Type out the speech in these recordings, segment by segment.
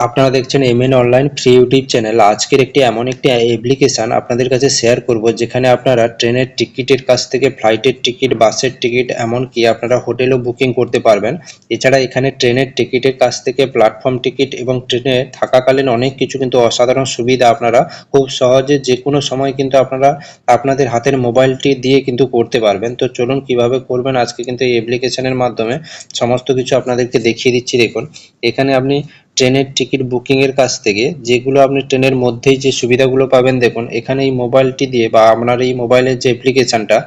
আপনারা দেখছেন MN online free YouTube channel. আজকের এমন একটি অ্যাপ্লিকেশন আপনাদের কাছে শেয়ার করব, যেখানে আপনারা ট্রেনের টিকিটের কাছ থেকে ফ্লাইটের টিকিট, বাসের টিকিট, এমনকি আপনারা হোটেলও বুকিং করতে পারবেন। এছাড়া এখানে ট্রেনের টিকিটের কাছ থেকে প্ল্যাটফর্ম টিকিট এবং ট্রেনে থাকাকালীন অনেক কিছু কিন্তু অসাধারণ সুবিধা আপনারা খুব সহজে যে কোনো সময় কিন্তু আপনারা আপনাদের হাতের মোবাইলটি দিয়ে কিন্তু করতে পারবেন। তো চলুন কিভাবে করবেন আজকে কিন্তু এই অ্যাপ্লিকেশনের মাধ্যমে সমস্ত কিছু আপনাদেরকে দেখিয়ে দিচ্ছি। দেখুন, এখানে আপনি ট্রেনের টিকিট বুকিং এর কাছ থেকে যেগুলো আপনি ট্রেনের মধ্যেই যে সুবিধাগুলো পাবেন, দেখুন এখানে এই মোবাইলটি দিয়ে বা আপনার এই মোবাইলের যে অ্যাপ্লিকেশনটা,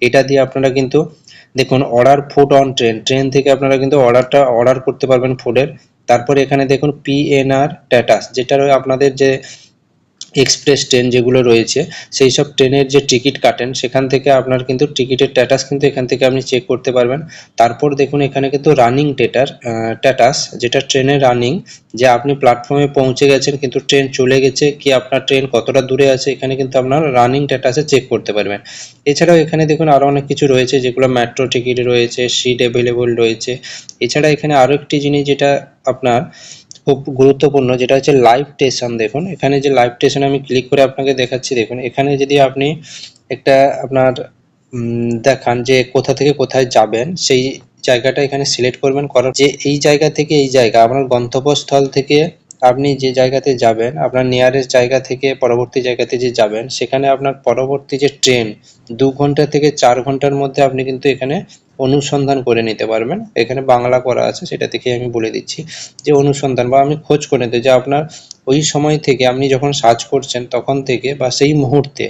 এটা দিয়ে আপনারা কিন্তু দেখুন অর্ডার ফুড অন ট্রেন থেকে আপনারা কিন্তু অর্ডার করতে পারবেন ফুডের। তারপরে এখানে দেখুন পিএনআর স্ট্যাটাস, যেটা আপনাদের যে এক্সপ্রেস ট্রেন যেগুলো রয়েছে সেই সব ট্রেনের যে টিকিট কাটেন, সেখান থেকে আপনার কিন্তু টিকিটের স্ট্যাটাস কিন্তু এখান থেকে আপনি চেক করতে পারবেন। তারপর দেখুন এখানে কিন্তু রানিং স্ট্যাটাস, যেটা ট্রেনের রানিং, যে আপনি প্ল্যাটফর্মে পৌঁছে গেছেন কিন্তু ট্রেন চলে গেছে কি আপনার ট্রেন কতটা দূরে আছে, এখানে কিন্তু আপনার রানিং স্ট্যাটাসে চেক করতে পারবেন। এছাড়াও এখানে দেখুন আরও অনেক কিছু রয়েছে, যেগুলো মেট্রো টিকিট রয়েছে, সিট অ্যাভেলেবল রয়েছে। এছাড়া এখানে আরও একটি জিনিস যেটা আপনার খুব গুরুত্বপূর্ণ, যেটা হচ্ছে লাইভ স্টেশন। দেখুন এখানে যে লাইভ স্টেশনে আমি ক্লিক করে আপনাকে দেখাচ্ছি। দেখুন এখানে যদি আপনি একটা আপনার দেখান যে কোথা থেকে কোথায় যাবেন, সেই জায়গাটা এখানে সিলেক্ট করবেন, করার যে এই জায়গা থেকে এই জায়গা আপনার গন্তব্যস্থল থেকে আপনি যে জায়গাতে যাবেন, আপনার নিয়ারেস্ট জায়গা থেকে পরবর্তী জায়গাতে যে যাবেন, সেখানে আপনার পরবর্তী যে ট্রেন 2 ঘন্টা থেকে 4 ঘন্টার মধ্যে আপনি কিন্তু এখানে অনুসন্ধান করে নিতে পারবেন। এখানে বাংলা করা আছে, সেটা থেকে আমি বলে দিচ্ছি যে অনুসন্ধান বা আপনি খোঁজ করে নিতে, যে আপনার ওই সময় থেকে আপনি যখন সার্চ করছেন তখন থেকে বা সেই মুহূর্তে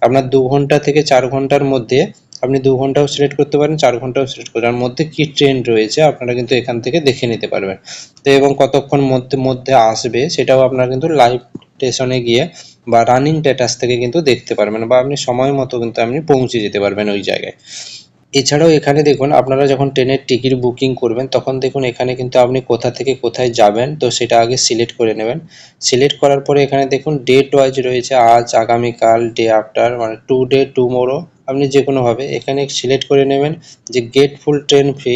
আপনার 2 ঘন্টা থেকে 4 ঘন্টার মধ্যে আপনি 2 ঘন্টাও সিলেক্ট করতে পারেন, 4 ঘন্টাও সিলেক্ট করতে পারেন, মধ্যে কি ট্রেন রয়েছে আপনারা কিন্তু এখান থেকে দেখে নিতে পারবেন। তো এবং কতক্ষণ মধ্যে আসবে সেটাও আপনারা কিন্তু লাইভ স্টেশনে গিয়ে বা রানিং স্ট্যাটাস থেকে কিন্তু দেখতে পারবেন, বা আপনি সময় মতো কিন্তু আপনি পৌঁছে যেতে পারবেন ওই জায়গায়। এছাড়াও এখানে দেখুন আপনারা যখন ট্রেনের টিকিট বুকিং করবেন, তখন দেখুন এখানে কিন্তু আপনি কোথা থেকে কোথায় যাবেন, তো সেটা আগে সিলেক্ট করে নেবেন। সিলেক্ট করার পরে এখানে দেখুন ডেট ওয়াইজ রয়েছে, আজ, আগামীকাল, ডে আফটার, মানে টুডে, টুমোরো, আপনি যে কোনোভাবে এখানে সিলেক্ট করে নেবেন যে get full train fee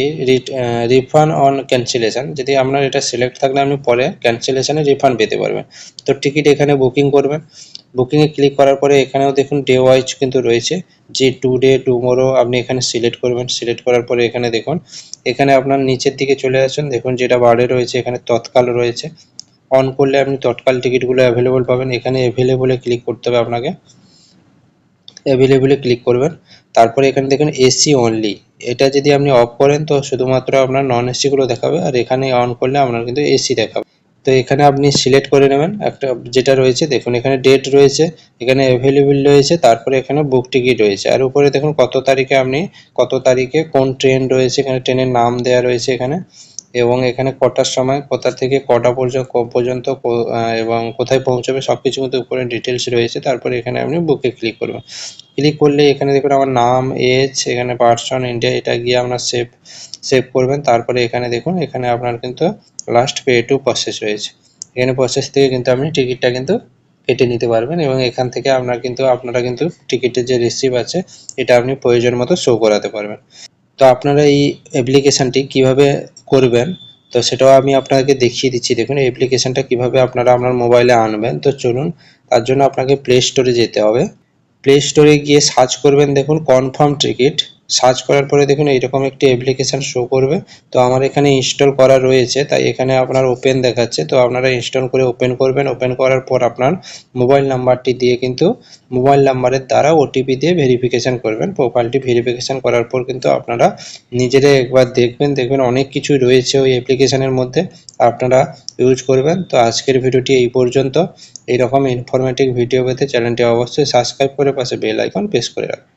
refund on cancellation. যদি আপনার এটা সিলেক্ট থাকলে আপনি পরে ক্যান্সেলেশনে রিফান্ড পেতে পারবেন। তো টিকিট এখানে বুকিং করবেন। বুকিংয়ে ক্লিক করার পরে এখানেও দেখুন ডে ওয়াইজ কিন্তু রয়েছে, যে টুডে, টুমোরো আপনি এখানে সিলেক্ট করবেন। সিলেক্ট করার পরে এখানে দেখুন, এখানে আপনার নিচের দিকে চলে আসুন, দেখুন যেটা বারে রয়েছে এখানে তৎকাল রয়েছে। অন করলে আপনি তৎকাল টিকিটগুলো অ্যাভেলেবল পাবেন। এখানে অ্যাভেলেবলে ক্লিক করতে হবে আপনাকে, অ্যাভেলেবলে ক্লিক করবেন। তারপরে এখানে দেখুন এসি অনলি, এটা যদি আপনি অফ করেন তো শুধুমাত্র আপনার নন এসিগুলো দেখাবে, আর এখানে অন করলে আপনার কিন্তু এসি দেখাবে। তো এখানে আপনি সিলেক্ট করে নেবেন একটা, যেটা রয়েছে দেখুন এখানে ডেট রয়েছে, এখানে অ্যাভেলেবল রয়েছে, তারপরে এখানে বুক টিকিট রয়েছে, আর উপরে দেখুন কত তারিখে কোন ট্রেন রয়েছে, এখানে ট্রেনের নাম দেওয়া রয়েছে এখানে, এবং এখানে কটার সময় কোথা থেকে কটা পর্যন্ত এবং কোথায় পৌঁছাবে সবকিছু কিন্তু উপরে ডিটেলস রয়েছে। তারপরে এখানে আপনি বুকে ক্লিক করবেন। ক্লিক করলে এখানে দেখুন আমার নাম, এজ, এখানে পার্সন, ইন্ডিয়া, এটা গিয়ে আপনার সেভ করবেন। তারপরে এখানে দেখুন এখানে আপনার কিন্তু লাস্ট পে টু প্রসেস রয়েছে, এখানে প্রসেস থেকে কিন্তু আপনি টিকিটটা কিন্তু কেটে নিতে পারবেন, এবং এখান থেকে আপনারা কিন্তু টিকিটের যে রিসিভ আছে এটা আপনি প্রয়োজন মতো শো করাতে পারবেন। তো আপনারা এই অ্যাপ্লিকেশানটি কিভাবে করবেন, তো সেটাও আমি আপনাদেরকে দেখিয়ে দিচ্ছি। দেখুন এই অ্যাপ্লিকেশানটা কিভাবে আপনারা আপনার মোবাইলে আনবেন। তো চলুন, তার জন্য আপনাকে প্লে স্টোরে যেতে হবে। প্লে স্টোরে গিয়ে সার্চ করবেন, দেখুন কনফার্ম টিকিট। সার্চ করার পরে দেখুন এইরকম একটি অ্যাপ্লিকেশান শো করবে। তো আমার এখানে ইনস্টল করা রয়েছে, তাই এখানে আপনার ওপেন দেখাচ্ছে। তো আপনারা ইনস্টল করে ওপেন করবেন। ওপেন করার পর আপনার মোবাইল নাম্বারটি দিয়ে কিন্তু মোবাইল নাম্বারের দ্বারা ওটিপি দিয়ে ভেরিফিকেশান করবেন। প্রোফাইলটি ভেরিফিকেশান করার পর কিন্তু আপনারা নিজেরাই একবার দেখবেন অনেক কিছু রয়েছে ওই অ্যাপ্লিকেশানের মধ্যে, আপনারা ইউজ করবেন। তো আজকের ভিডিওটি এই পর্যন্ত। এইরকম ইনফরমেটিভ ভিডিও পেতে চ্যানেলটি অবশ্যই সাবস্ক্রাইব করে পাশে বেল আইকন প্রেস করে রাখবেন।